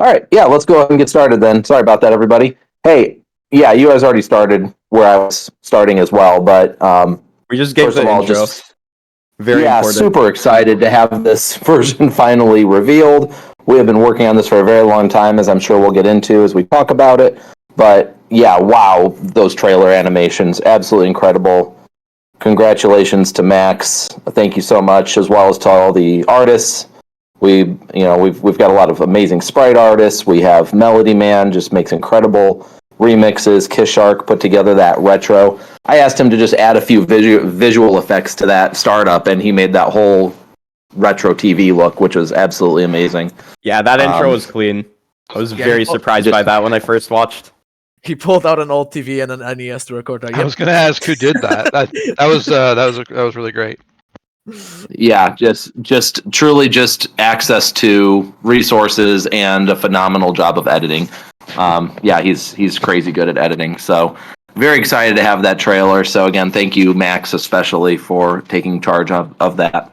All right, yeah, let's go ahead and get started then. Sorry about that, everybody. Hey, yeah, you guys already started where I was starting as well, but We just gave first the of all, intro. just Very important. super excited to have this version finally revealed. We have been working on this for a very long time, as I'm sure we'll get into as we talk about it. But yeah, wow, those trailer animations, absolutely incredible. Congratulations to Max. Thank you so much, as well as to all the artists. We've got a lot of amazing sprite artists. We have Melody Man, just makes incredible remixes. Kishark put together that retro. I asked him to just add a few visual effects to that startup, and he made that whole retro TV look, which was absolutely amazing. Yeah, that intro was clean. I was very surprised by that when I first watched. He pulled out an old TV and an NES to record that. I was going to ask who did that. That was really great. Yeah, just truly just access to resources and a phenomenal job of editing. Yeah, he's crazy good at editing. So very excited to have that trailer. So again, thank you, Max, especially for taking charge of that.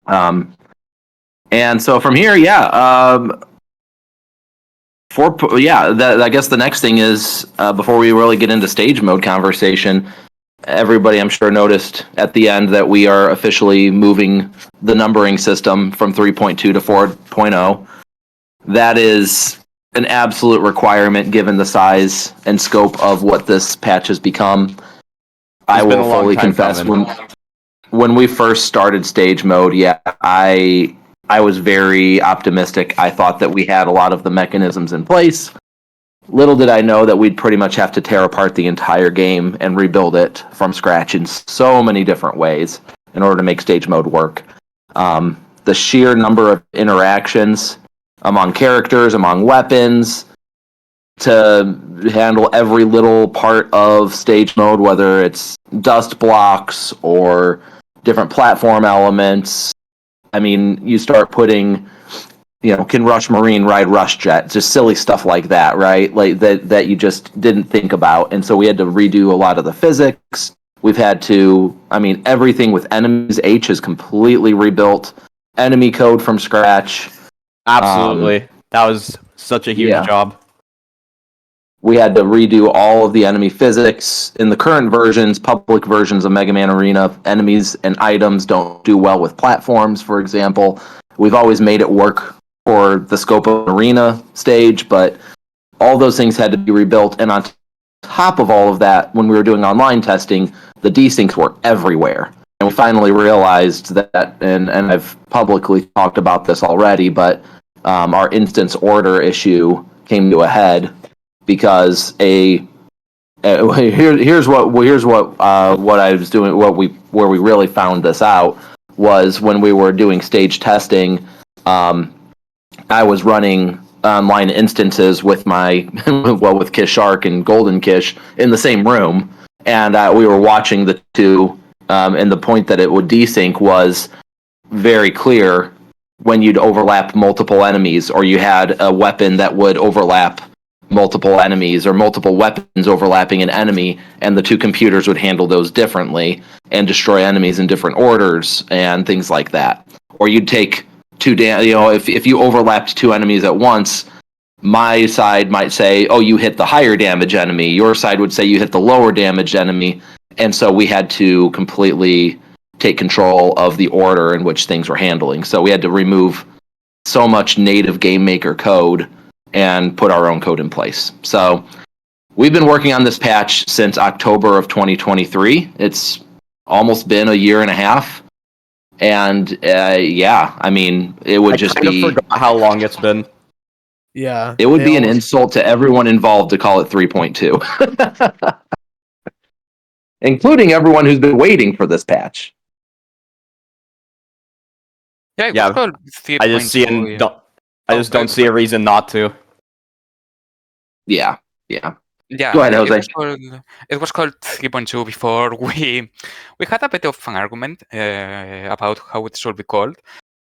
And so from here, I guess the next thing is before we really get into stage mode conversation. Everybody, I'm sure, noticed at the end that we are officially moving the numbering system from 3.2 to 4.0. That is an absolute requirement given the size and scope of what this patch has become. I will fully confess, when we first started stage mode, I was very optimistic. I thought that we had a lot of the mechanisms in place. Little did I know that we'd pretty much have to tear apart the entire game and rebuild it from scratch in so many different ways in order to make stage mode work. The sheer number of interactions among characters, among weapons, to handle every little part of stage mode, whether it's dust blocks or different platform elements. I mean, you start putting... can Rush Marine ride Rush Jet? Just silly stuff like that, right? Like that you just didn't think about. And so we had to redo a lot of the physics. We've had to, everything with enemies. H is completely rebuilt. Enemy code from scratch. Absolutely. That was such a huge job. We had to redo all of the enemy physics. In the current versions, public versions of Mega Man Arena, enemies and items don't do well with platforms, for example. We've always made it work for the scope of arena stage, but all those things had to be rebuilt. And on top of all of that, when we were doing online testing, the desyncs were everywhere. And we finally realized that, and I've publicly talked about this already, but our instance order issue came to a head because here's what I was doing. Where we really found this out was when we were doing stage testing. I was running online instances with with Kishark and Golden Kish in the same room, and we were watching the two, and the point that it would desync was very clear when you'd overlap multiple enemies, or you had a weapon that would overlap multiple enemies, or multiple weapons overlapping an enemy, and the two computers would handle those differently and destroy enemies in different orders and things like that. Or you'd take if you overlapped two enemies at once, my side might say, oh, you hit the higher damage enemy. Your side would say you hit the lower damage enemy. And so we had to completely take control of the order in which things were handling. So we had to remove so much native game maker code and put our own code in place. So we've been working on this patch since October of 2023. It's almost been a year and a half. And it would just be... I forgot how long it's been. Yeah. It would be an insult to everyone involved to call it 3.2. Including everyone who's been waiting for this patch. Yeah, it was called 3.2. I just don't see a reason not to. Yeah. Yeah, go ahead, Jose. It was called 3.2 before we had a bit of an argument about how it should be called,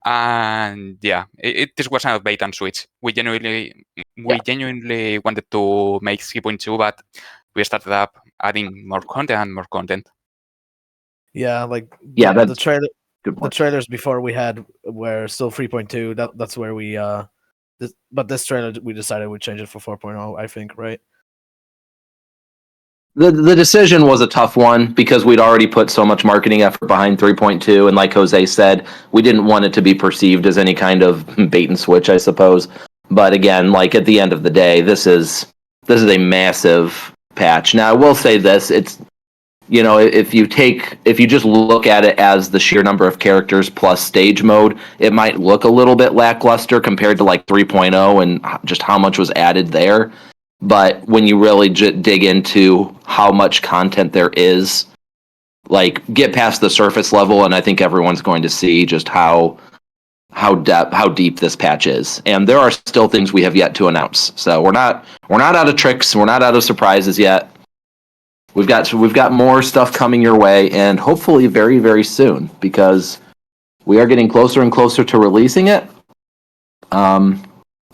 and this was a bait and switch. We genuinely wanted to make 3.2, but we started up adding more content. Yeah, the trailers before we had were still 3.2. That's where we But this trailer, we decided we'd change it for 4.0, I think, right? The decision was a tough one because we'd already put so much marketing effort behind 3.2, and like Jose said, we didn't want it to be perceived as any kind of bait and switch, I suppose. But again, like at the end of the day, this is a massive patch. Now, I will say this: it's, you know, if you just look at it as the sheer number of characters plus stage mode, it might look a little bit lackluster compared to like 3.0 and just how much was added there. But when you really dig into how much content there is, like get past the surface level, and I think everyone's going to see just how deep this patch is. And there are still things we have yet to announce. So we're not out of tricks, we're not out of surprises yet. We've got more stuff coming your way, and hopefully very, very soon, because we are getting closer and closer to releasing it.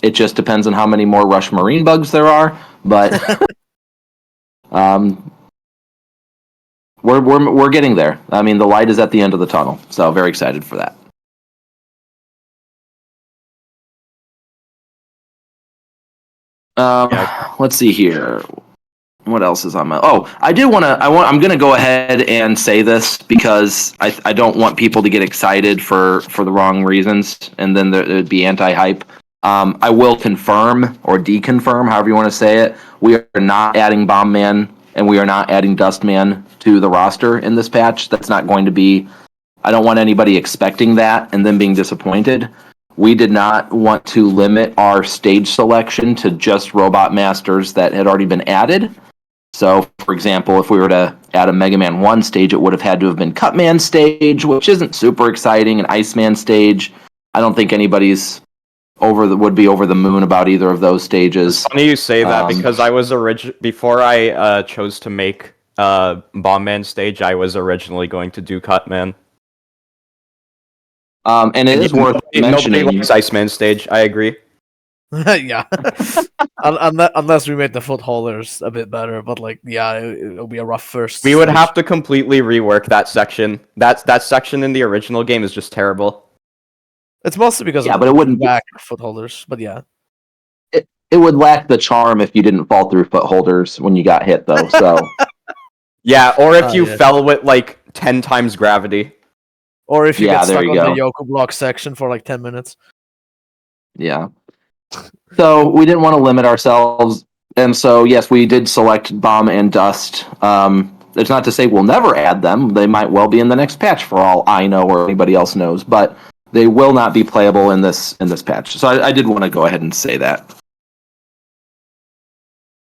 It just depends on how many more Rush Marine bugs there are, but we're getting there. I mean, the light is at the end of the tunnel, so very excited for that. Let's see here. What else is on my? Oh, I'm gonna go ahead and say this because I don't want people to get excited for the wrong reasons, and then there'd be anti-hype. I will confirm or deconfirm, however you want to say it. We are not adding Bomb Man and we are not adding Dust Man to the roster in this patch. That's not going to be. I don't want anybody expecting that and then being disappointed. We did not want to limit our stage selection to just Robot Masters that had already been added. So, for example, if we were to add a Mega Man 1 stage, it would have had to have been Cutman stage, which isn't super exciting, an Iceman stage. I don't think anybody's would be over the moon about either of those stages. Funny you say that because I was before I chose to make Bomb Man stage, I was originally going to do Cutman. And it is worth mentioning. Nobody likes Iceman stage. I agree. Yeah. Unless we made the footholders a bit better, but like, yeah, it'll be a rough first. We would have to completely rework that section. That section in the original game is just terrible. It's mostly because Yeah, of but it wouldn't back footholders. But yeah, it would lack the charm if you didn't fall through footholders when you got hit, though. So yeah, or if you yeah. fell with like 10 times gravity, or if you get stuck on go. the Yoku block section for like 10 minutes. Yeah. So we didn't want to limit ourselves, and so yes, we did select Bomb and Dust. It's not to say we'll never add them; they might well be in the next patch, for all I know or anybody else knows. But they will not be playable in this patch. So I did want to go ahead and say that.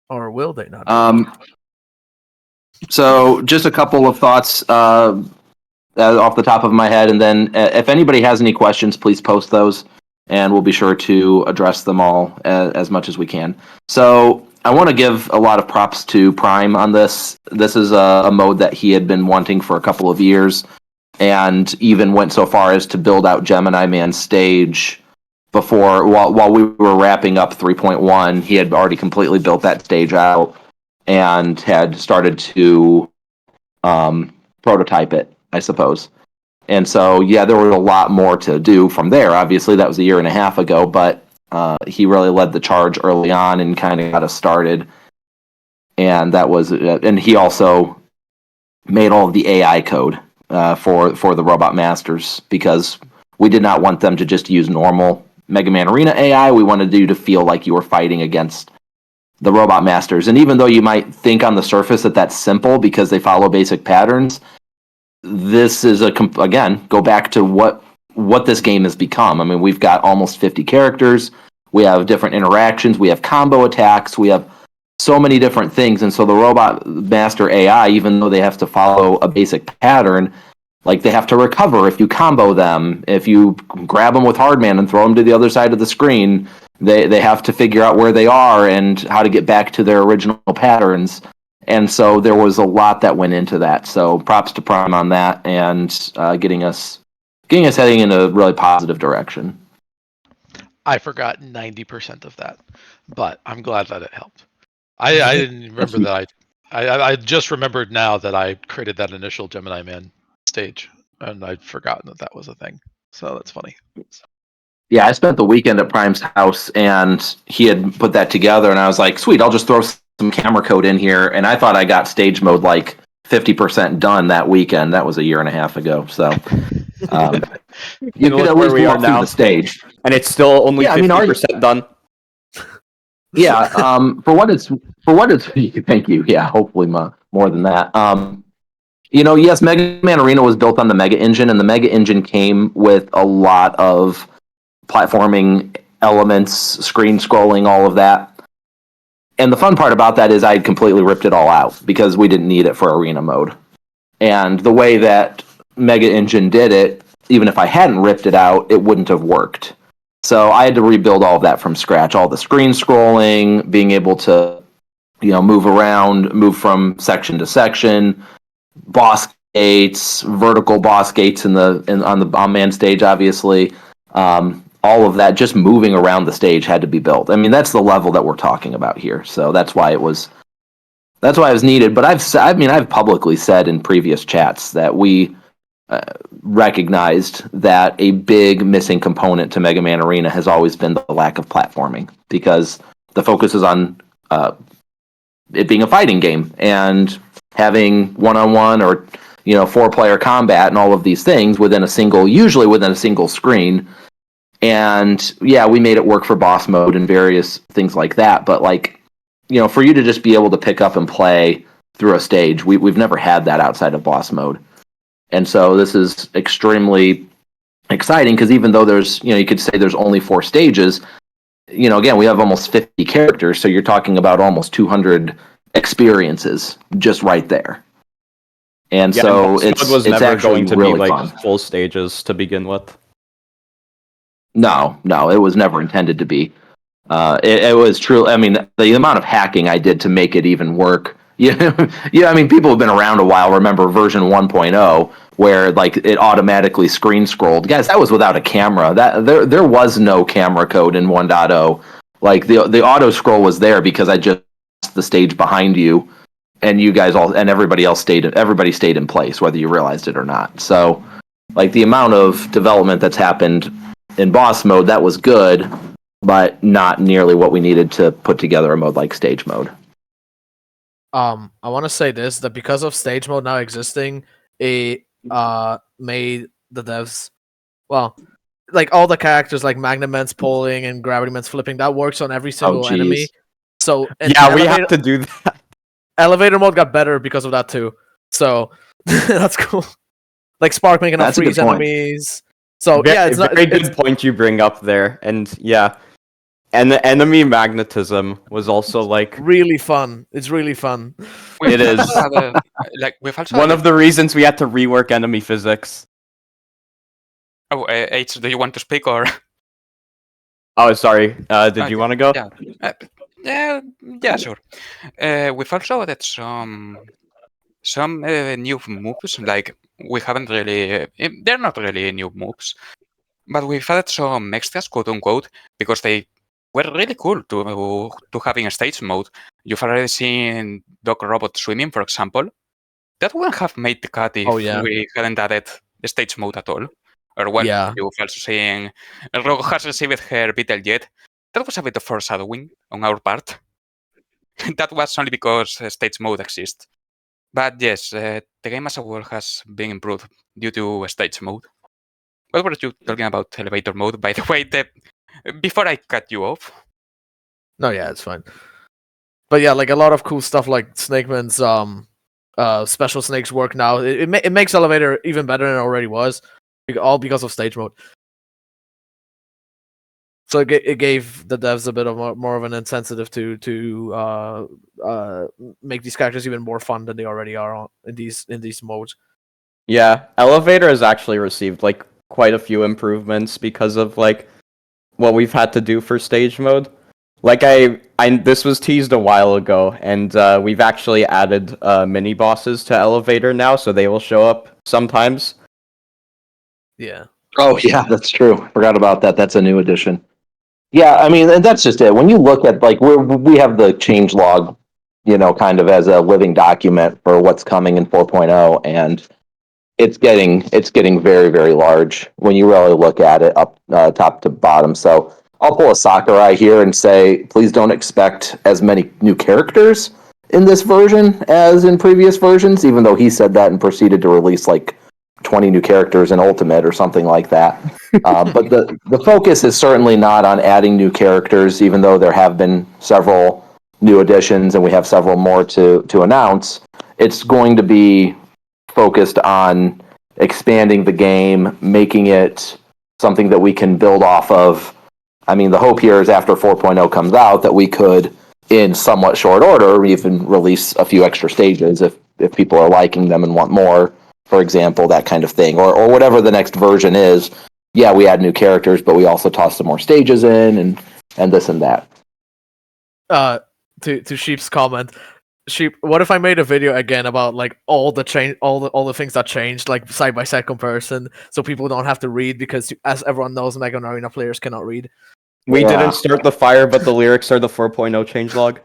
Or will they not? So just a couple of thoughts off the top of my head, and then if anybody has any questions, please post those, and we'll be sure to address them all as much as we can. So I want to give a lot of props to Prime on this. This is a mode that he had been wanting for a couple of years, and even went so far as to build out Gemini Man stage before, while we were wrapping up 3.1. He had already completely built that stage out and had started to prototype it, I suppose. And so, yeah, there was a lot more to do from there. Obviously, that was a year and a half ago, but he really led the charge early on and kind of got us started. And that was, and he also made all of the AI code for the Robot Masters, because we did not want them to just use normal Mega Man Arena AI. We wanted you to feel like you were fighting against the Robot Masters. And even though you might think on the surface that that's simple because they follow basic patterns, this is again, go back to what this game has become. I mean, we've got almost 50 characters. We have different interactions. We have combo attacks. We have so many different things. And so the Robot Master AI, even though they have to follow a basic pattern, like they have to recover if you combo them. If you grab them with Hardman and throw them to the other side of the screen, they have to figure out where they are and how to get back to their original patterns. And so there was a lot that went into that. So props to Prime on that, and getting us heading in a really positive direction. I forgot 90% of that, but I'm glad that it helped. I didn't remember that. I just remembered now that I created that initial Gemini Man stage, and I'd forgotten that was a thing. So that's funny. Yeah, I spent the weekend at Prime's house, and he had put that together, and I was like, sweet, I'll just throw some camera code in here, and I thought I got stage mode like 50% done that weekend. That was a year and a half ago, so you And could look at where least we are walk through now. the stage. And it's still only Yeah, I mean, 50% done. Yeah, for what it's thank you. Yeah, hopefully more than that. Yes, Mega Man Arena was built on the Mega Engine, and the Mega Engine came with a lot of platforming elements, screen scrolling, all of that. And the fun part about that is I completely ripped it all out because we didn't need it for arena mode. And the way that Mega Engine did it, even if I hadn't ripped it out, it wouldn't have worked. So I had to rebuild all of that from scratch. All the screen scrolling, being able to, move around, move from section to section, boss gates, vertical boss gates on the Mma-Stage, obviously. All of that, just moving around the stage had to be built. I mean, that's the level that we're talking about here. So that's why it was needed. But I've publicly said in previous chats that we recognized that a big missing component to Mega Man Arena has always been the lack of platforming, because the focus is on it being a fighting game and having one-on-one or 4-player combat and all of these things usually within a single screen. And yeah, we made it work for boss mode and various things like that, but for you to just be able to pick up and play through a stage, we've never had that outside of boss mode. And so this is extremely exciting, because even though there's, you could say there's only 4 stages, again, we have almost 50 characters, so you're talking about almost 200 experiences just right there. And so boss it's mode was it's never actually going to really be like fun. full stages to begin with. No, it was never intended to be. It was true. I mean, the amount of hacking I did to make it even work. Yeah, I mean, people have been around a while. Remember version 1.0, where it automatically screen scrolled. Guys, that was without a camera. That there was no camera code in 1.0. Like the auto scroll was there because I just the stage behind you, and you guys all and everybody stayed in place, whether you realized it or not. So, the amount of development that's happened in boss mode, that was good, but not nearly what we needed to put together a mode like stage mode. I want to say this, that because of stage mode now existing, it made the devs, well, all the characters like Magnet Man's pulling and Gravity Man's flipping, that works on every single enemy. So Yeah, we have to do that. Elevator mode got better because of that too. So that's cool. Like Spark making up freeze enemies. So yeah, it's very good point you bring up there, and yeah. And the enemy magnetism was also really fun. It's really fun. It is. We've also One of the reasons we had to rework enemy physics. Oh, H, do you want to speak or? Oh, sorry. Did you want to go? Yeah, sure. We've also added some new moves. We haven't really. They're not really new moves, but we've added some extras, quote unquote, because they were really cool to have in a stage mode. You've already seen Dog Robot swimming, for example. That wouldn't have made the cut if we hadn't added the stage mode at all. Or you've also seen Rogo has received her Beetle Jet. That was a bit of foreshadowing on our part. That was only because stage mode exists. But yes, the game as a whole has been improved due to stage mode. What were you talking about elevator mode, by the way? Before I cut you off. No, yeah, it's fine. But yeah, a lot of cool stuff like Snake Man's special snakes work now. It makes elevator even better than it already was, all because of stage mode. So it gave the devs a bit of more of an incentive to make these characters even more fun than they already are in these modes. Yeah, elevator has actually received quite a few improvements because of what we've had to do for stage mode. This was teased a while ago, and we've actually added mini bosses to elevator now, so they will show up sometimes. Yeah. Oh yeah, that's true. Forgot about that. That's a new addition. Yeah, I mean, and that's just it. When you look at we have the change log, kind of as a living document for what's coming in 4.0, and it's getting very, very large when you really look at it up top to bottom. So I'll pull a Sakurai here and say, please don't expect as many new characters in this version as in previous versions, even though he said that and proceeded to release like 20 new characters in Ultimate or something like that. But the focus is certainly not on adding new characters, even though there have been several new additions and we have several more to announce. It's going to be focused on expanding the game, making it something that we can build off of. I mean, the hope here is after 4.0 comes out that we could, in somewhat short order, even release a few extra stages if people are liking them and want more, for example, that kind of thing. Or whatever the next version is. Yeah, we add new characters, but we also toss some more stages in and this and that. To Sheep's comment, Sheep, what if I made a video again about like all the things that changed, like side by side comparison, so people don't have to read because, as everyone knows, Mega Man Arena players cannot read. We Yeah. didn't start the fire, but the lyrics are the 4.0 changelog.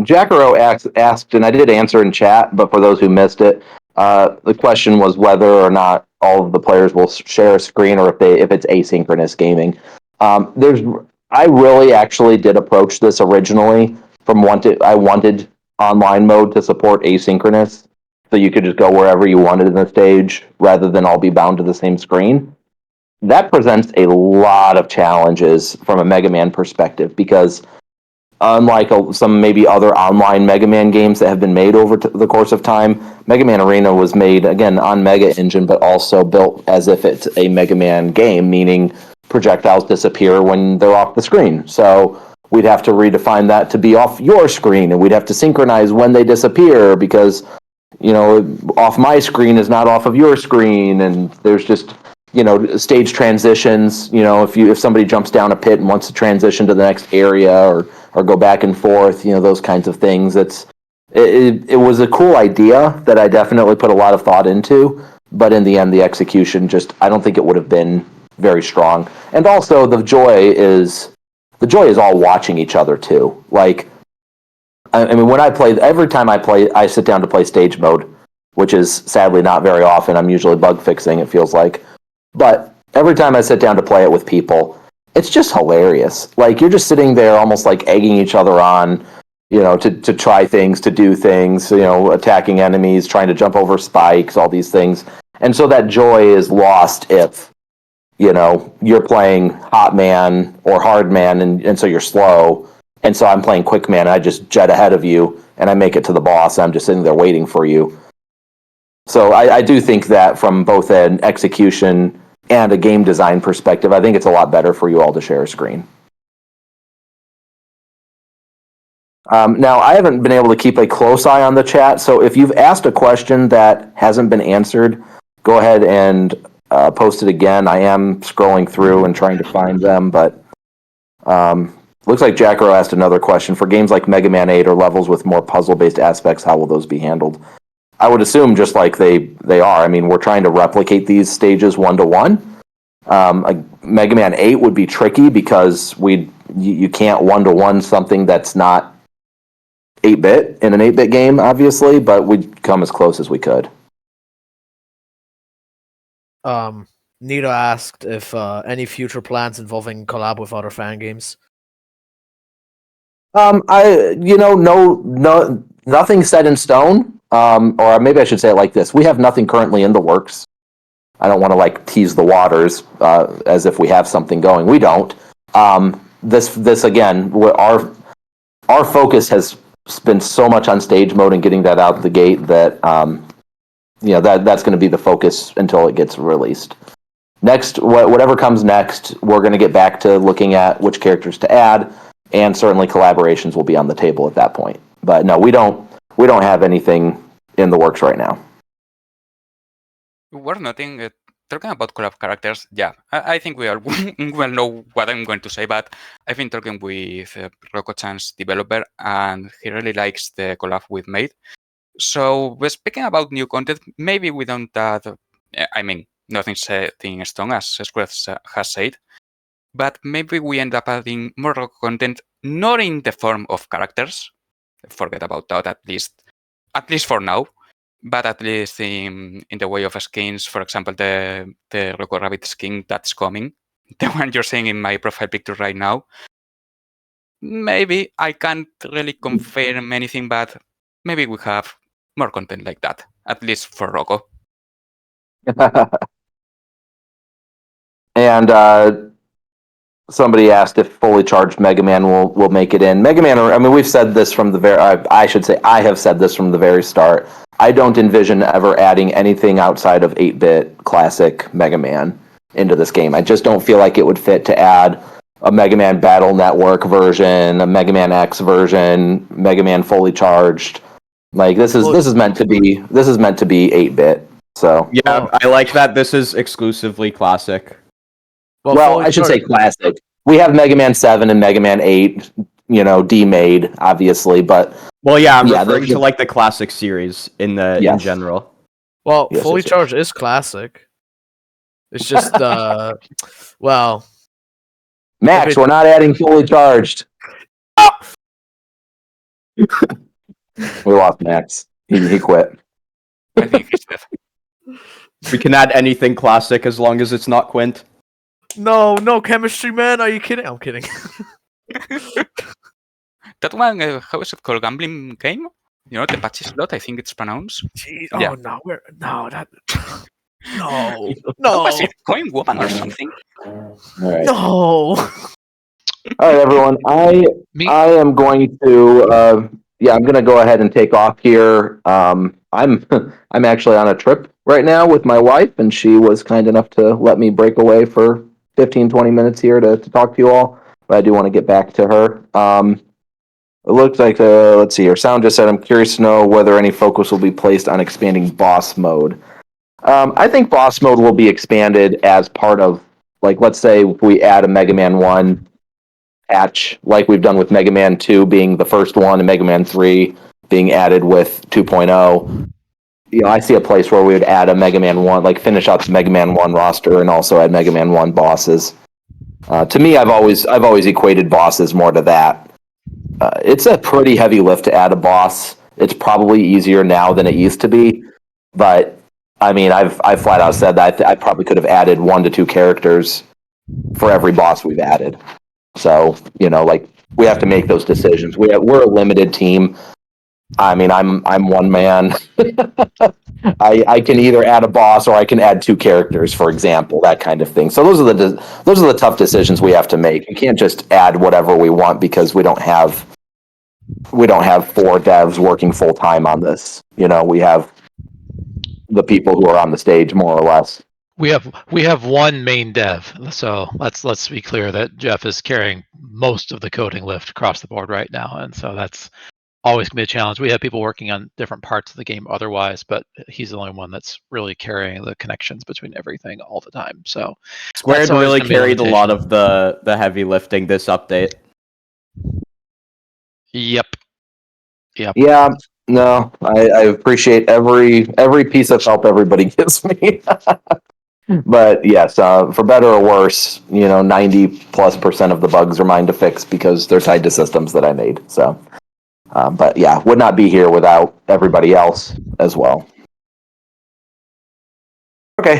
Jackaro asked, and I did answer in chat, but for those who missed it, the question was whether or not all of the players will share a screen or if it's asynchronous gaming. I really actually did approach this originally I wanted online mode to support asynchronous, so you could just go wherever you wanted in the stage rather than all be bound to the same screen. That presents a lot of challenges from a Mega Man perspective because unlike some maybe other online Mega Man games that have been made over the course of time, Mega Man Arena was made, again, on Mega Engine, but also built as if it's a Mega Man game, meaning projectiles disappear when they're off the screen. So we'd have to redefine that to be off your screen, and we'd have to synchronize when they disappear because, off my screen is not off of your screen, and there's just stage transitions. If somebody jumps down a pit and wants to transition to the next area or go back and forth, those kinds of things. It was a cool idea that I definitely put a lot of thought into, but in the end, the execution I don't think it would have been very strong. And also, the joy is all watching each other too. Like, I mean, every time I sit down to play stage mode, which is sadly not very often. I'm usually bug fixing, it feels like. But every time I sit down to play it with people, it's just hilarious. Like, you're just sitting there almost like egging each other on, to try things, to do things, attacking enemies, trying to jump over spikes, all these things. And so that joy is lost if, you're playing Hot Man or Hard Man, and so you're slow. And so I'm playing Quick Man, and I just jet ahead of you, and I make it to the boss, and I'm just sitting there waiting for you. So I do think that from both an execution and a game design perspective, I think it's a lot better for you all to share a screen. Now, I haven't been able to keep a close eye on the chat, so if you've asked a question that hasn't been answered, go ahead and post it again. I am scrolling through and trying to find them, but looks like Jackaro asked another question. For games like Mega Man 8 or levels with more puzzle-based aspects, how will those be handled? I would assume just like they are. I mean, we're trying to replicate these stages one-to-one. Mega Man 8 would be tricky because you can't one-to-one something that's not 8-bit in an 8-bit game, obviously, but we'd come as close as we could. Nito asked if any future plans involving collab with other fan games. No, nothing set in stone. Or maybe I should say it like this: we have nothing currently in the works. I don't want to tease the waters as if we have something going. We don't. This again, our focus has been so much on stage mode and getting that out of the gate that that's going to be the focus until it gets released. Next, whatever comes next, we're going to get back to looking at which characters to add, and certainly collaborations will be on the table at that point. But no, we don't have anything in the works right now. Worth noting, talking about collab characters, yeah, I think we all well know what I'm going to say, but I've been talking with Roko-chan's developer, and he really likes the collab we've made. So, we're speaking about new content. Maybe we don't add, I mean, nothing set in stone, as Square has said, but maybe we end up adding more content, not in the form of characters. Forget about that, at least at least for now. But at least in the way of skins, for example, the Roco Rabbit skin that's coming, the one you're seeing in my profile picture right now. Maybe I can't really confirm anything, but maybe we have more content like that, at least for Roco. And somebody asked if fully charged Mega Man will make it in. Mega Man, I mean, we've said this from the very, I should say, I have said this from the very start. I don't envision ever adding anything outside of 8-bit classic Mega Man into this game. I just don't feel like it would fit to add a Mega Man Battle Network version, a Mega Man X version, Mega Man fully charged. Like this is meant to be 8-bit. So Yeah, I like that this is exclusively classic. well, I should say classic. We have Mega Man 7 and Mega Man 8, demade, obviously, but well, yeah, I'm referring to like the classic series in general. Well, Yes, fully yes, yes. charged is classic. It's just well, Max, we're not adding fully charged. We lost Max. He quit. I think it's dead. We can add anything classic as long as it's not Quint. no chemistry, man. Are you kidding? I'm kidding. That one, how is it called? Gambling game? The patchy slot, I think it's pronounced. Jeez, Yeah. Oh no, that no, How was no, it? Coin woman or something? All right. no. All right, everyone. I am going to I'm going to go ahead and take off here. I'm actually on a trip right now with my wife, and she was kind enough to let me break away for 15-20 minutes here to talk to you all. But I do want to get back to her. It looks like let's see here. Sound just said, I'm curious to know whether any focus will be placed on expanding boss mode. I think boss mode will be expanded as part of, like, let's say if we add a Mega Man 1 patch, like we've done with Mega Man 2 being the first one and Mega Man 3 being added with 2.0. I see a place where we would add a Mega Man 1, like finish out the Mega Man 1 roster and also add Mega Man 1 bosses. To me, I've always equated bosses more to that. It's a pretty heavy lift to add a boss. It's probably easier now than it used to be, but I mean, I've flat out said that I probably could have added 1 to 2 characters for every boss we've added. So like we have to make those decisions. We're a limited team. I mean, I'm one man. I can either add a boss or I can add 2 characters, for example, that kind of thing. So those are the tough decisions we have to make. We can't just add whatever we want because we don't have 4 devs working full time on this. We have the people who are on the stage more or less. We have one main dev, so let's be clear that Jeff is carrying most of the coding lift across the board right now, and so that's always gonna be a challenge. We have people working on different parts of the game otherwise, but he's the only one that's really carrying the connections between everything all the time. So Squared really carried a lot of the heavy lifting this update. Yep. Yeah. No, I appreciate every piece of help everybody gives me. But yes, for better or worse, 90+% of the bugs are mine to fix because they're tied to systems that I made. So, but yeah, would not be here without everybody else as well. Okay.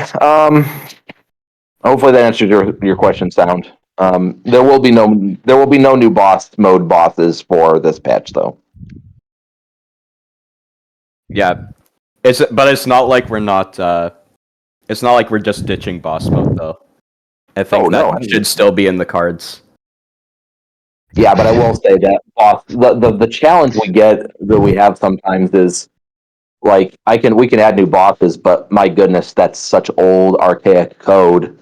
Hopefully that answers your question, Sound. There will be no new boss mode bosses for this patch, though. Yeah, but it's not like we're not. It's not like we're just ditching boss mode, though. I think that should still be in the cards. Yeah, but I will say that the challenge we have sometimes is like we can add new bosses, but my goodness, that's such old archaic code.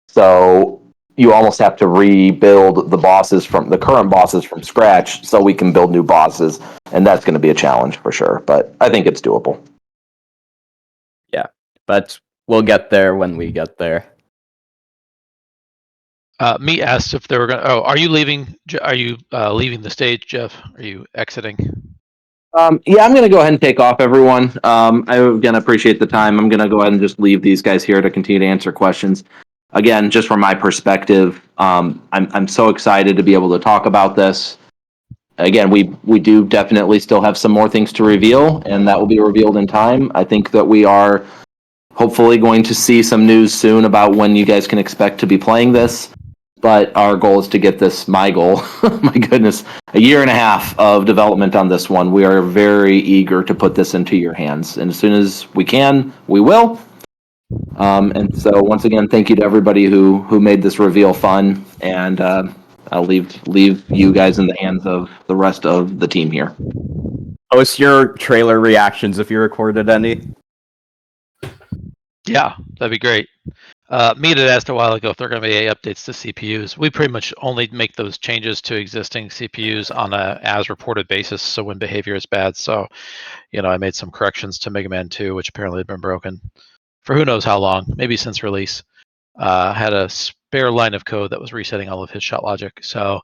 So you almost have to rebuild the current bosses from scratch so we can build new bosses, and that's going to be a challenge for sure. But I think it's doable. Yeah, but we'll get there when we get there. Me asked if they were going. Oh, are you leaving? Are you leaving the stage, Jeff? Are you exiting? Yeah, I'm going to go ahead and take off, everyone. I again appreciate the time. I'm going to go ahead and just leave these guys here to continue to answer questions. Again, just from my perspective, I'm so excited to be able to talk about this. again, we do definitely still have some more things to reveal, and that will be revealed in time. I think that we are hopefully going to see some news soon about when you guys can expect to be playing this. But our goal is to get this, my goal, my goodness, a year and a half of development on this one. We are very eager to put this into your hands. And as soon as we can, we will. And so once again, thank you to everybody who made this reveal fun. And I'll leave you guys in the hands of the rest of the team here. Post your trailer reactions if you recorded any. Yeah, that'd be great. Meet had asked a while ago if there are going to be any updates to CPUs. We pretty much only make those changes to existing CPUs on a as reported basis. So when behavior is bad, so I made some corrections to Mega Man 2, which apparently had been broken for who knows how long, maybe since release. Had a spare line of code that was resetting all of his shot logic. So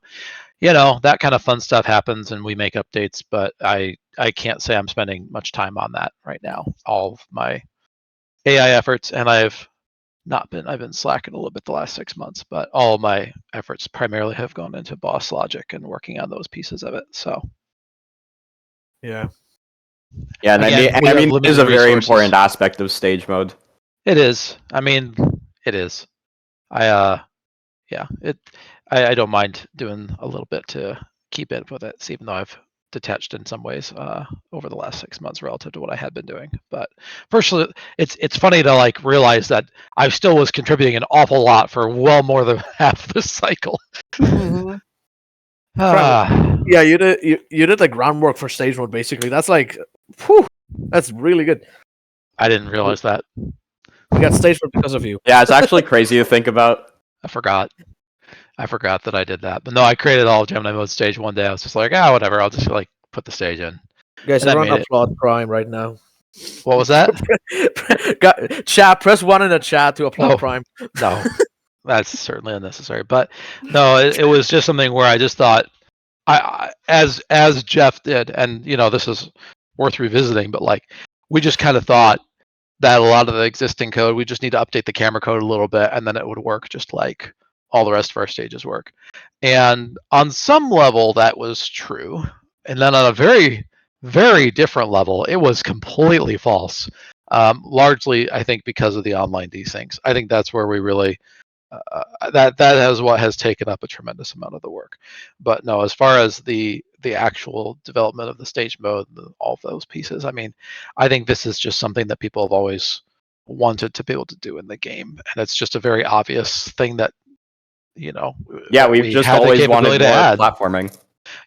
that kind of fun stuff happens, and we make updates. But I can't say I'm spending much time on that right now. All of my AI efforts, and I've been slacking a little bit the last 6 months, but all of my efforts primarily have gone into boss logic and working on those pieces of it. So Yeah. Yeah, and Again, we I have mean, it limited is a very resources. important aspect of stage mode. It is. I mean, it is. I don't mind doing a little bit to keep it with it, even though I've detached in some ways over the last 6 months relative to what I had been doing. But personally, it's funny to realize that I still was contributing an awful lot for well more than half this cycle. Mm-hmm. Ah. Yeah, you did the groundwork for stage mode basically. That's that's really good. I didn't realize that. We got stage mode because of you. Yeah, it's actually crazy to think about. I forgot that I did that. But no, I created all of Gemini mode stage one day. I was just like, whatever. I'll just put the stage in. Guys, And that everyone made it. applaud Prime right now. What was that? Chat, press 1 in the chat to applaud No. Prime. No, that's certainly unnecessary. But no, it was just something where I just thought, as Jeff did, and this is worth revisiting. But we just kind of thought that a lot of the existing code, we just need to update the camera code a little bit, and then it would work just like all the rest of our stages work. And on some level, that was true. And then on a very, very different level, it was completely false. Largely, I think, because of the online desyncs. I think that's where we really that is what has taken up a tremendous amount of the work. But no, as far as the actual development of the stage mode, all of those pieces, I mean, I think this is just something that people have always wanted to be able to do in the game, and it's just a very obvious thing that Yeah, that we've we just had the always wanted capability more to add. platforming.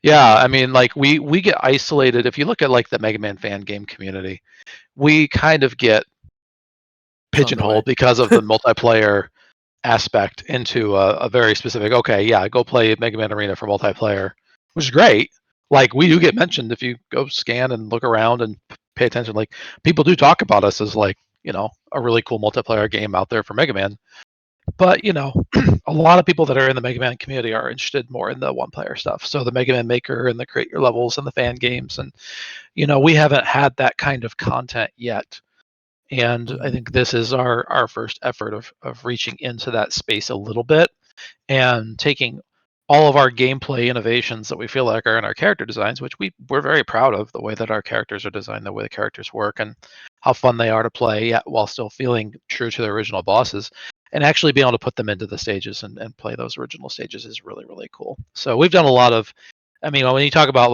Yeah, I mean, we get isolated. If you look at the Mega Man fan game community, we kind of get pigeonholed because of the multiplayer aspect into a very specific, okay, yeah, go play Mega Man Arena for multiplayer, which is great. We do get mentioned if you go scan and look around and pay attention. People do talk about us as a really cool multiplayer game out there for Mega Man. But a lot of people that are in the Mega Man community are interested more in the one-player stuff. So the Mega Man Maker and the Create Your Levels and the fan games, and we haven't had that kind of content yet. And I think this is our first effort of reaching into that space a little bit and taking all of our gameplay innovations that we feel like are in our character designs, which we're very proud of, the way that our characters are designed, the way the characters work, and how fun they are to play, yet while still feeling true to the original bosses. And actually being able to put them into the stages and play those original stages is really, really cool. So we've done a lot of, I mean, when you talk about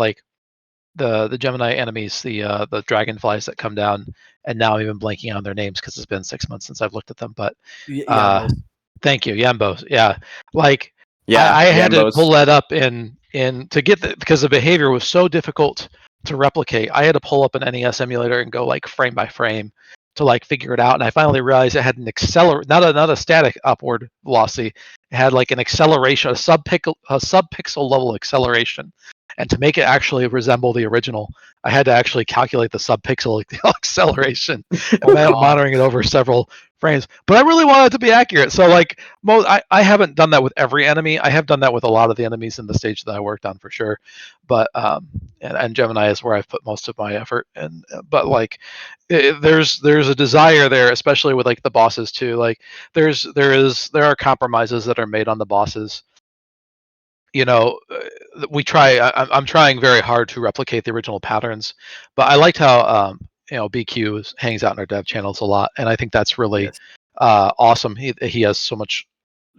the Gemini enemies, the dragonflies that come down, and now I'm even blanking on their names because it's been 6 months since I've looked at them. But thank you, Yambos. Yeah, I had to pull that up in to get because the behavior was so difficult to replicate. I had to pull up an NES emulator and go frame by frame to figure it out. And I finally realized it had an not a static upward velocity. It had an acceleration, a subpixel level acceleration. And to make it actually resemble the original, I had to actually calculate the subpixel acceleration and monitoring it over several frames. But I really wanted it to be accurate. So I haven't done that with every enemy. I have done that with a lot of the enemies in the stage that I worked on for sure. But and Gemini is where I've put most of my effort. And but there's a desire there, especially with the bosses too. There are compromises that are made on the bosses. we try. I'm trying very hard to replicate the original patterns, but I liked how BQ hangs out in our dev channels a lot, and I think that's really Yes. awesome. He has so much.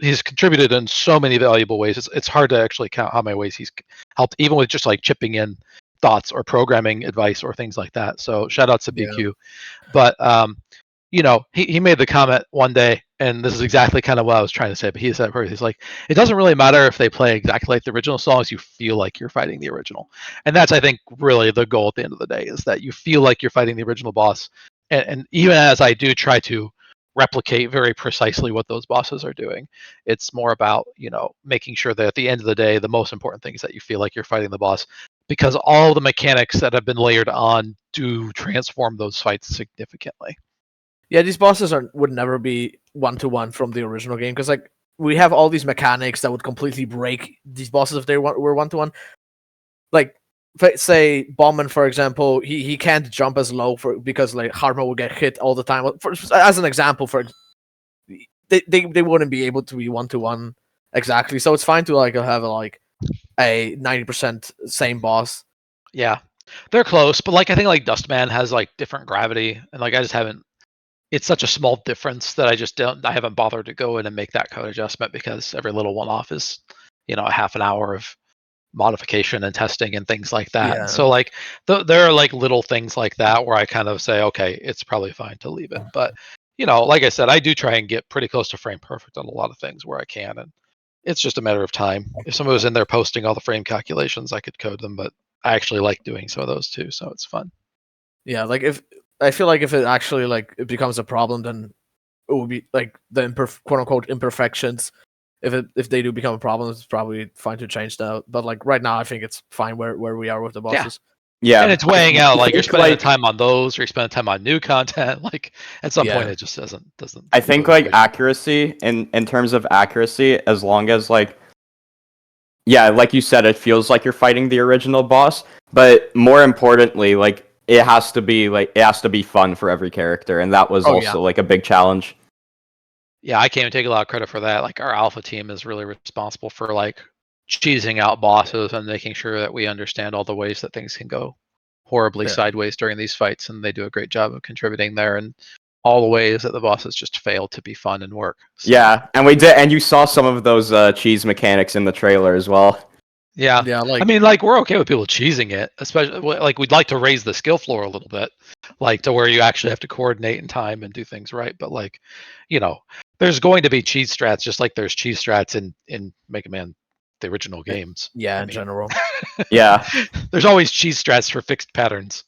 He's contributed in so many valuable ways. It's hard to actually count how many ways he's helped, even with just like chipping in thoughts or programming advice or things like that. So shout outs to BQ. But he made the comment one day, and this is exactly kind of what I was trying to say, but he said first, he's like, it doesn't really matter if they play exactly like the original, as long as you feel like you're fighting the original. And that's, I think, really the goal at the end of the day, is that you feel like you're fighting the original boss. And even as I do try to replicate very precisely what those bosses are doing, it's more about, making sure that at the end of the day, the most important thing is that you feel like you're fighting the boss, because all the mechanics that have been layered on do transform those fights significantly. Yeah, these bosses would never be 1-to-1 from the original game, because like we have all these mechanics that would completely break these bosses if they were 1-to-1. Like, say Bombman, for example, he can't jump as low because like Harma will get hit all the time. As an example, they wouldn't be able to be 1-to-1 exactly. So it's fine to like have a 90% same boss. Yeah, they're close, but like I think like Dustman has like different gravity, and like I just haven't. It's such a small difference that I haven't bothered to go in and make that code adjustment, because every little one off is, a half an hour of modification and testing and things like that. Yeah. So like there are like little things like that where I kind of say, okay, it's probably fine to leave it. But like I said, I do try and get pretty close to frame perfect on a lot of things where I can, and it's just a matter of time. If someone was in there posting all the frame calculations, I could code them, but I actually like doing some of those too, so it's fun. Yeah, like if I feel like if it actually like it becomes a problem, then it would be like the quote unquote imperfections. If they do become a problem, it's probably fine to change that. But like right now, I think it's fine where we are with the bosses. Yeah, And it's weighing out, like you're think, spending like- the time on those, or you're spending time on new content. Like at some point, it just doesn't. I think like accuracy in terms of accuracy, as long as like like you said, it feels like you're fighting the original boss, but more importantly, like it has to be fun for every character, and that was also like a big challenge. Yeah, I can't even take a lot of credit for that. Like our alpha team is really responsible for like cheesing out bosses and making sure that we understand all the ways that things can go horribly sideways during these fights, and they do a great job of contributing there, and all the ways that the bosses just fail to be fun and work. So. Yeah, and we did, and you saw some of those cheese mechanics in the trailer as well. Yeah, like I mean, like we're okay with people cheesing it, especially like we'd like to raise the skill floor a little bit, like to where you actually have to coordinate in time and do things right. But like, there's going to be cheese strats, just like there's cheese strats in Mega Man, the original games. in general. Yeah, there's always cheese strats for fixed patterns.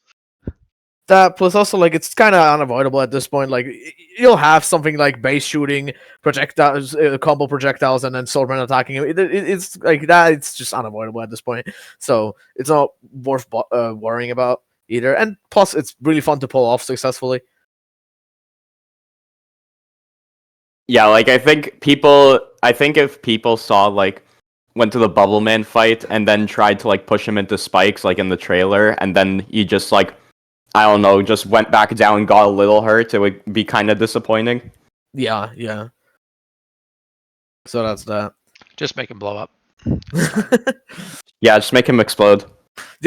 That plus also like it's kind of unavoidable at this point. Like you'll have something like base shooting projectiles, combo projectiles, and then swordman attacking. It's like that. It's just unavoidable at this point. So it's not worth worrying about either. And plus, it's really fun to pull off successfully. Yeah, like I think if people saw like went to the Bubble Man fight and then tried to like push him into spikes like in the trailer, and then he just like I don't know, just went back down and got a little hurt, it would be kind of disappointing. Yeah. So that's that. Just make him blow up. Yeah, just make him explode.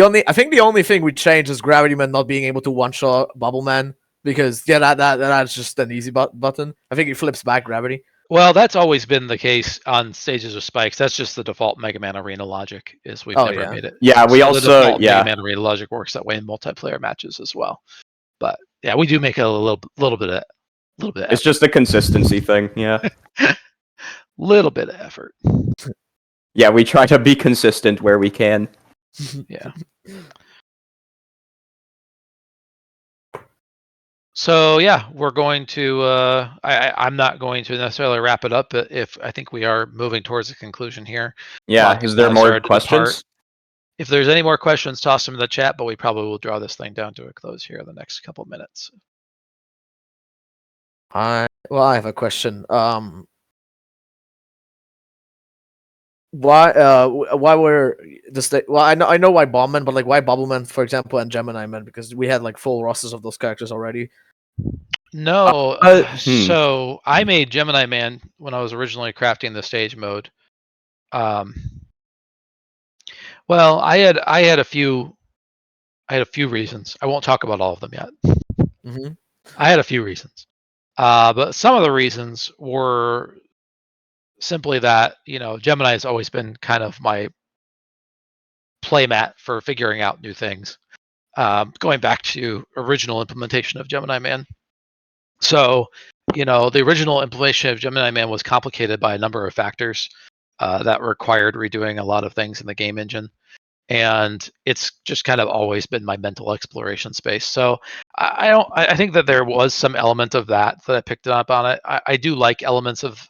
I think the only thing we changed is Gravity Man not being able to one-shot Bubble Man, because that's just an easy button. I think it flips back gravity. Well, that's always been the case on stages with spikes. That's just the default Mega Man Arena logic. Is we've never made it. Yeah, we the default Mega Man Arena logic works that way in multiplayer matches as well. But yeah, we do make it a little bit of It's just a consistency thing. Yeah, little bit of effort. Yeah, we try to be consistent where we can. Yeah. So yeah, we're going to. I'm not going to necessarily wrap it up, but if I think we are moving towards a conclusion here. Yeah, is there more questions? If there's any more questions, toss them in the chat. But we probably will draw this thing down to a close here in the next couple of minutes. I have a question. Why were well, I know why Bombman, but like why Bubbleman, for example, and Gemini Man, because we had like full rosters of those characters already. No, so I made Gemini Man when I was originally crafting the stage mode. Well, I had a few reasons. I won't talk about all of them yet. Hmm. I had a few reasons, but some of the reasons were simply that Gemini has always been kind of my playmat for figuring out new things. Going back to original implementation of Gemini Man. So, the original implementation of Gemini Man was complicated by a number of factors that required redoing a lot of things in the game engine. And it's just kind of always been my mental exploration space. So I think that there was some element of that I picked up on it. I do like elements of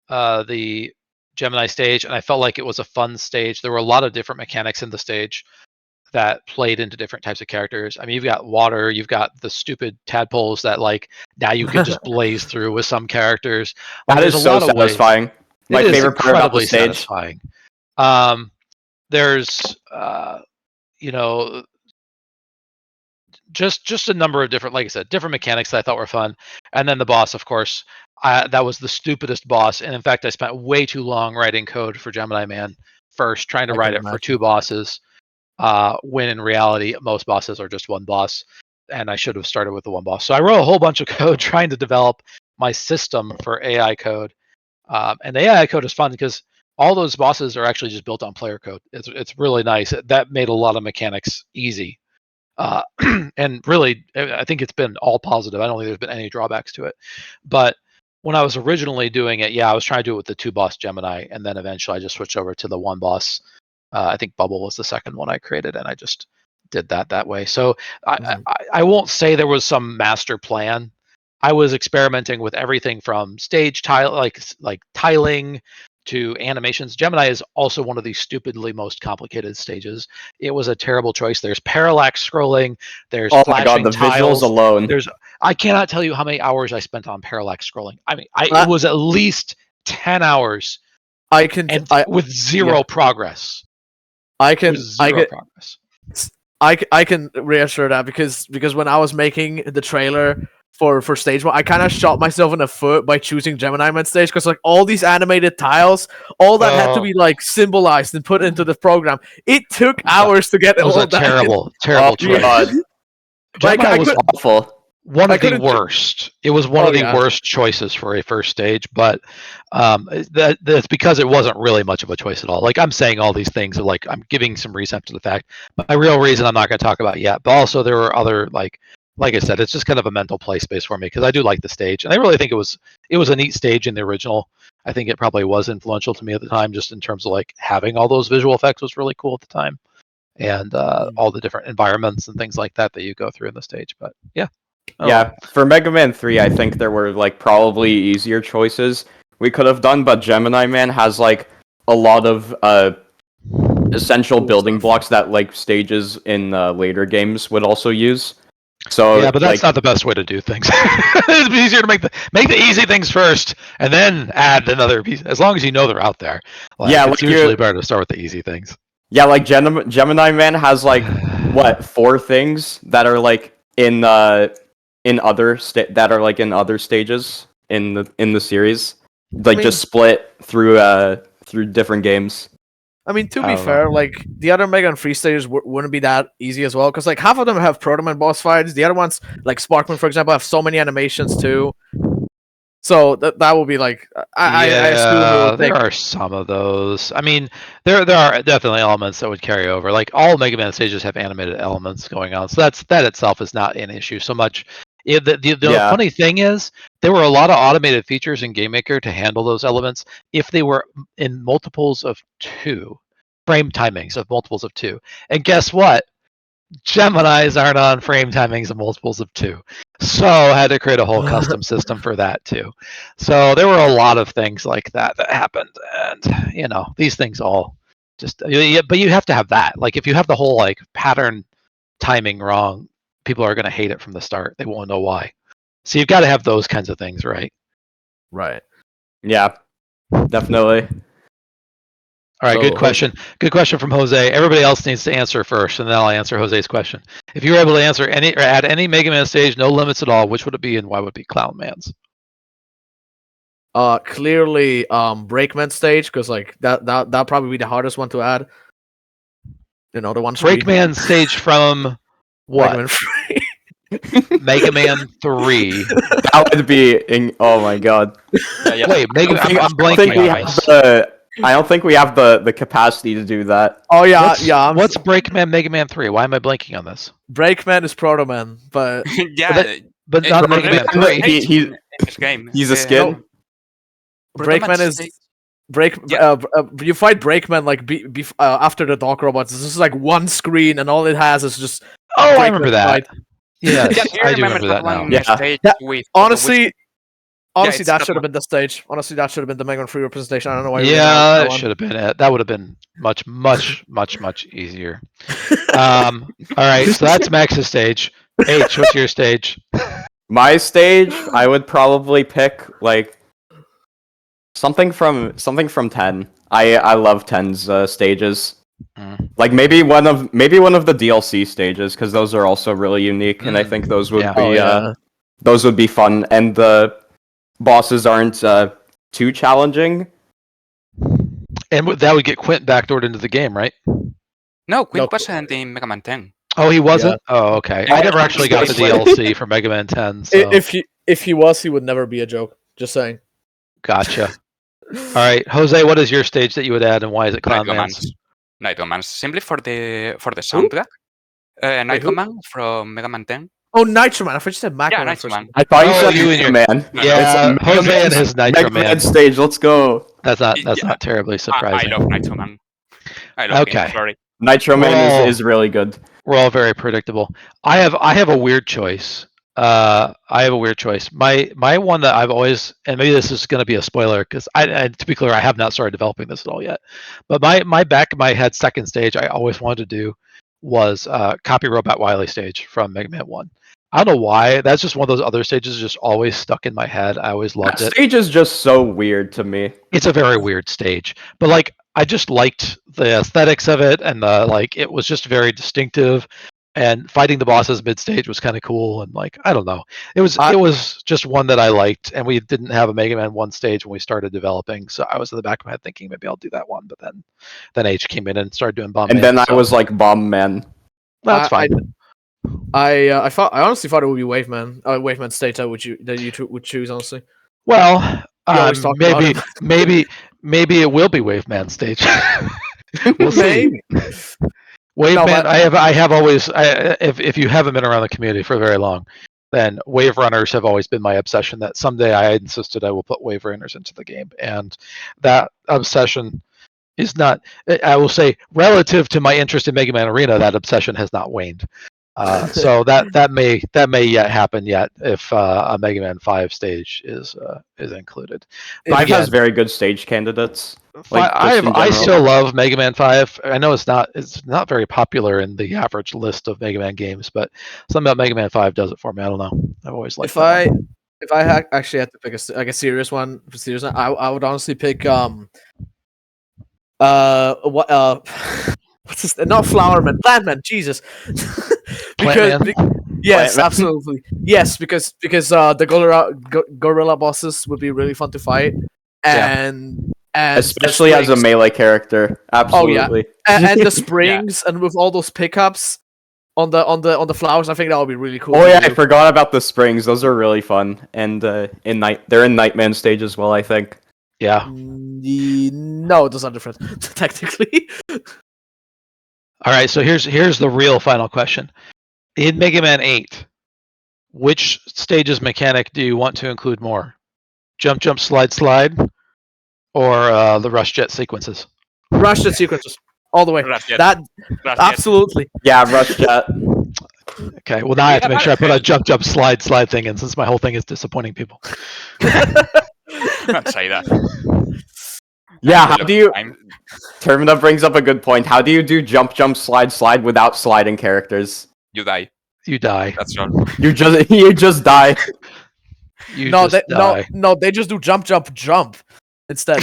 the Gemini stage, and I felt like it was a fun stage. There were a lot of different mechanics in the stage that played into different types of characters. I mean, you've got water, you've got the stupid tadpoles that now you can just blaze through with some characters. That There's is a so lot of ways. satisfying. My It is favorite part about the incredibly stage. satisfying. There's you know just a number of different, like I said, different mechanics that I thought were fun. And then the boss, of course, that was the stupidest boss. And in fact, I spent way too long writing code for Gemini Man first, trying to I write can it for imagine. 2 bosses, when in reality, most bosses are just 1 boss. And I should have started with the 1 boss. So I wrote a whole bunch of code trying to develop my system for AI code. And the AI code is fun because all those bosses are actually just built on player code. It's really nice. That made a lot of mechanics easy. And really, I think it's been all positive. I don't think there's been any drawbacks to it. But when I was originally doing it, I was trying to do it with the 2 boss Gemini, and then eventually I just switched over to the 1 boss. I think Bubble was the second one I created, and I just did that way. So Mhm. I won't say there was some master plan. I was experimenting with everything from stage tile, like tiling, to animations. Gemini is also one of the stupidly most complicated stages. It was a terrible choice. There's parallax scrolling. There's Oh my god, flashing the visuals tiles. alone. I cannot tell you how many hours I spent on parallax scrolling. I mean, Uh, it was at least 10 hours I can. and I with zero progress. I With can. I zero can. progress. I can reassure that because when I was making the trailer for stage 1, I kind of shot myself in the foot by choosing Gemini Man stage because like all these animated tiles, all that had to be like symbolized and put into the program. It took hours to get It was all a that. terrible Oh choice. god, Like Gemini I was could. awful. one I of the couldn't. worst. It was one Oh of the yeah. worst choices for a first stage, but that's because it wasn't really much of a choice at all. Like I'm saying all these things, like I'm giving some reason to the fact. My real reason I'm not going to talk about yet, but also there were other like I said, it's just kind of a mental play space for me because I do like the stage, and I really think it was a neat stage in the original. I think it probably was influential to me at the time, just in terms of like having all those visual effects was really cool at the time, and all the different environments and things like that you go through in the stage. But yeah. Oh, Yeah, for Mega Man 3, I think there were like probably easier choices we could have done, but Gemini Man has like a lot of essential Cool building stuff. blocks that like stages in later games would also use. So yeah, but that's like not the best way to do things. It's easier to make the easy things first, and then add another piece. As long as you know they're out there, yeah, it's like usually better to start with the easy things. yeah, like Gemini Man has like what 4 things that are like in that are like in other stages in the series, like mean- just split through different games. I mean, to I be don't know. fair, like the other Mega and Free stages wouldn't be that easy as well, because like half of them have Proto Man boss fights. The other ones, like Sparkman, for example, have so many animations too. So that will be like I assume it will There take. are some of those. I mean, there are definitely elements that would carry over. Like all Mega Man stages have animated elements going on, so that itself is not an issue so much. The Yeah. funny thing is, there were a lot of automated features in GameMaker to handle those elements if they were in multiples of 2, frame timings of multiples of 2. And guess what? Geminis aren't on frame timings of multiples of 2. So I had to create a whole custom system for that too. So there were a lot of things like that happened. And, these things all just, but you have to have that. Like if you have the whole like pattern timing wrong, people are going to hate it from the start. They won't know why. So you've got to have those kinds of things, right? Right. Yeah, definitely. All right, So, good question. Good question from Jose. Everybody else needs to answer first, and then I'll answer Jose's question. If you were able to answer any or add any Mega Man stage, no limits at all, which would it be, and why would it be Clown Man's? Clearly, Breakman stage, because like that probably be the hardest one to add. You know, the one screen. Breakman stage from what? Mega Man 3. Mega Man 3. That would be. Oh my god. Wait, Mega. I'm I don't blanking think we on have this. I don't think we have the capacity to do that. Oh yeah, What's Breakman Mega Man 3? Why am I blanking on this? Breakman is Proto Man, but Yeah, But not Mega Man 3. this game. He's a skin. no, Breakman is Yeah. you fight Breakman like after the dog robots. This is like one screen, and all it has is just. Oh, I Breakman remember that. fight. Yes, Yeah, I do remember that now. one Yeah. stage That- with Honestly, it's that that should have one. been the stage. Honestly, that should have been the Mega Man 3 representation. I don't know why. Yeah, that should have been it. That would have been much easier. All right, so that's Max's stage. H, what's your stage? My stage, I would probably pick like something from 10. I love 10's stages. Mm. Like maybe one of the DLC stages, because those are also really unique, and I think those would Yeah. be those would be fun, and the bosses aren't too challenging. And that would get Quint backdoored into the game, right? No, Quint No. wasn't in Mega Man 10. Oh, he wasn't? Oh, okay. I never actually got the DLC for Mega Man 10, so If he was, he would never be a joke. Just saying. gotcha. All right, Jose, what is your stage that you would add, and why is it Clown Man's? Night Command, simply for the soundtrack. Night who? Command from Mega Man 10. Oh, Nitro Man. I thought you said Macro Yeah, Man Night first. Command. I thought you Oh, said you and your- Man. Yeah, It's Jose and his Nitro Mega Man. Man stage. Let's go. That's Yeah. not terribly I surprising. love Night Command. I love Okay. him, sorry. Nitro Man Well- is really good. We're all very predictable. I have a weird choice. My one that I've always, and maybe this is going to be a spoiler because I to be clear, I have not started developing this at all yet. But my back of my head second stage I always wanted to do was Copy Robot Wily stage from Mega Man 1. I don't know why. That's just one of those other stages just always stuck in my head. I always loved That it. stage is just so weird to me. It's a very weird stage, but like I just liked the aesthetics of it, and it was just very distinctive. And fighting the bosses mid stage was kind of cool, and like I don't know, it was just one that I liked. And we didn't have a Mega Man 1 stage when we started developing, so I was in the back of my head thinking maybe I'll do that one. But then H came in and started doing Bomb And Man, then so I was like Bomb Man. that's fine. I honestly thought it would be Waveman. Waveman stage that you would choose honestly. Well, You always talk about maybe it will be Wave Man stage. We'll see. Maybe. Wave No, Man, but- I have always, if you haven't been around the community for very long, then Wave Runners have always been my obsession. That someday I insisted I will put Wave Runners into the game, and that obsession is not. I will say, relative to my interest in Mega Man Arena, that obsession has not waned. So that may yet happen yet if a Mega Man 5 stage is included. But 5 again, has very good stage candidates. Like, I just in I general. still love Mega Man 5. I know it's not very popular in the average list of Mega Man games, but something about Mega Man 5 does it for me. I don't know. I've always liked that one. If I actually had to pick a serious one, I would honestly pick what's this? Not Flowerman, Plantman. Jesus. Plantman? Yes, Plantman. absolutely. Yes, because the gorilla bosses would be really fun to fight, and Especially the as a springs- melee character. Absolutely. and the springs and with all those pickups on the flowers. I think that would be really cool. Oh to yeah, do. I forgot about the springs. Those are really fun. And they're in Nightman stage as well, I think. Yeah. No, those are different technically. All right. So here's the real final question. In Mega Man 8, which stages mechanic do you want to include more? Jump, jump, slide, slide, or the rush jet sequences? Rush the sequences all the way. Rush Jet. That Rush Jet. absolutely. Yeah, Rush Jet. Okay. Well, now I have to Yeah, make sure I put a but- jump, jump, slide, slide thing in, since my whole thing is disappointing people. Don't say that. Yeah, how do you... Time. Termina brings up a good point. How do you do jump, jump, slide, slide without sliding characters? You die. You die. That's all. You just die. You No, just they, die. no, they just do jump, jump, jump instead.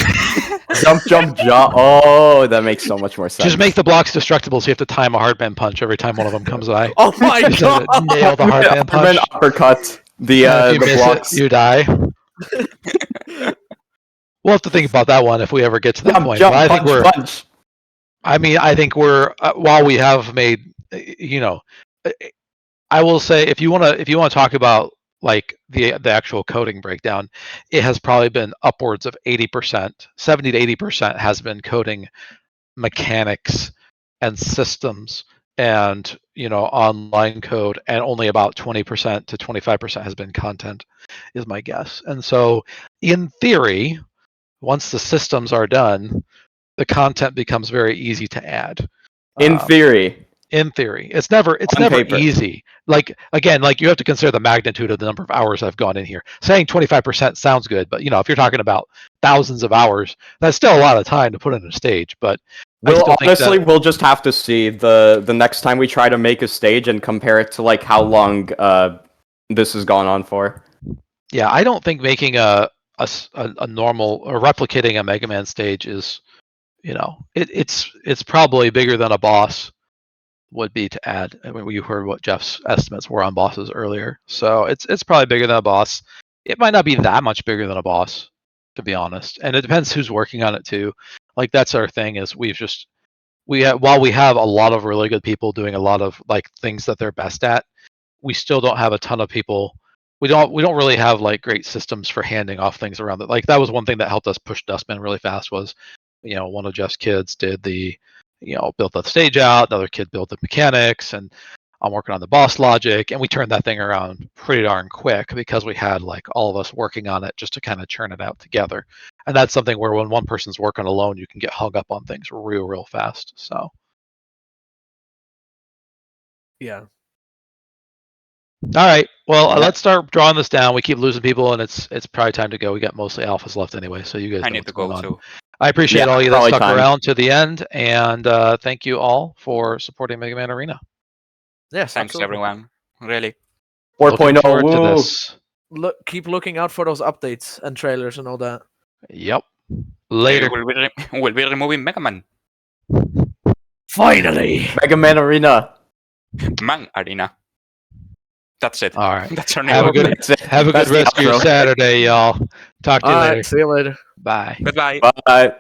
Jump, jump, jump. Oh, that makes so much more sense. Just make the blocks destructible, so you have to time a hardman punch every time one of them comes by. Oh my Just have god! to nail the hardman punch. uppercut. The And if you the miss blocks. it, you die. We'll have to think about that one if we ever get to that Jump, point. jump, but I think punch, we're punch. I mean, I think we're while we have made, you know, I will say if you want to talk about like the actual coding breakdown, it has probably been upwards of 80%, 70 to 80% has been coding mechanics and systems and online code, and only about 20% to 25% has been content, is my guess. And so in theory, once the systems are done, the content becomes very easy to add. In theory. In theory, it's never paper. easy. Like again, like you have to consider the magnitude of the number of hours I've gone in here. Saying 25% sounds good, but if you're talking about thousands of hours, that's still a lot of time to put in a stage. But We'll just have to see the next time we try to make a stage and compare it to like how long this has gone on for. Yeah, I don't think making a normal or replicating a Mega Man stage is, it's probably bigger than a boss would be to add. I mean, you heard what Jeff's estimates were on bosses earlier, so it's probably bigger than a boss. It might not be that much bigger than a boss, to be honest, and it depends who's working on it too. Like that's our thing is while we have a lot of really good people doing a lot of like things that they're best at, we still don't have a ton of people. We don't really have like great systems for handing off things around. Like that was one thing that helped us push Dustman really fast was, one of Jeff's kids did built the stage out, another kid built the mechanics, and I'm working on the boss logic, and we turned that thing around pretty darn quick because we had like all of us working on it just to kind of churn it out together. And that's something where when one person's working alone, you can get hung up on things real fast. So Yeah. all right, well, Yeah. let's start drawing this down. We keep losing people, and it's probably time to go. We got mostly alphas left anyway, so you guys I know need what's to go going on. too. I appreciate Yeah, all you that probably stuck time. around to the end, and thank you all for supporting Mega Man Arena. Yes, Thanks, absolutely. everyone. Really. Looking 4.0. forward to Woo. this. Keep looking out for those updates and trailers and all that. Yep. Maybe Later. we'll be removing Mega Man. Finally. Mega Man Arena. Man Arena. That's it. All right. That's our Have a name. good That's it. have a good That's the rest of your outro. Saturday, y'all. Talk to you All later. right. See you later. Bye. Goodbye. Bye.